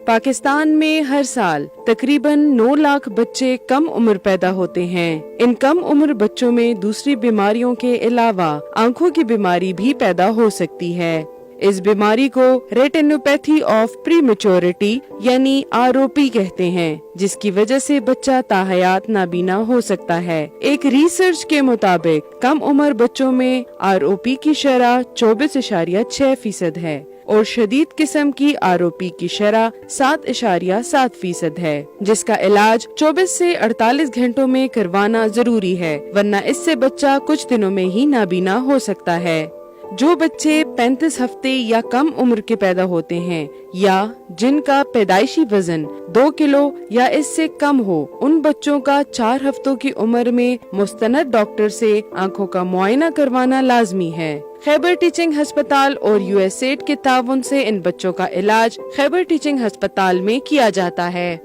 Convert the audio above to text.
پاکستان میں ہر سال تقریباً 9 لاکھ بچے کم عمر پیدا ہوتے ہیں۔ ان کم عمر بچوں میں دوسری بیماریوں کے علاوہ آنکھوں کی بیماری بھی پیدا ہو سکتی ہے۔ اس بیماری کو ریٹینوپیتھی آف پری میچورٹی یعنی ROP کہتے ہیں، جس کی وجہ سے بچہ تاحیات نابینا ہو سکتا ہے۔ ایک ریسرچ کے مطابق کم عمر بچوں میں ROP کی شرح 24.6% ہے اور شدید قسم کی ROP کی شرح 7.7% ہے، جس کا علاج 24 سے 48 گھنٹوں میں کروانا ضروری ہے، ورنہ اس سے بچہ کچھ دنوں میں ہی نابینا ہو سکتا ہے۔ جو بچے 35 ہفتے یا کم عمر کے پیدا ہوتے ہیں یا جن کا پیدائشی وزن 2 کلو یا اس سے کم ہو، ان بچوں کا 4 ہفتوں کی عمر میں مستند ڈاکٹر سے آنکھوں کا معائنہ کروانا لازمی ہے۔ خیبر ٹیچنگ ہسپتال اور USAID کے تعاون سے ان بچوں کا علاج خیبر ٹیچنگ ہسپتال میں کیا جاتا ہے۔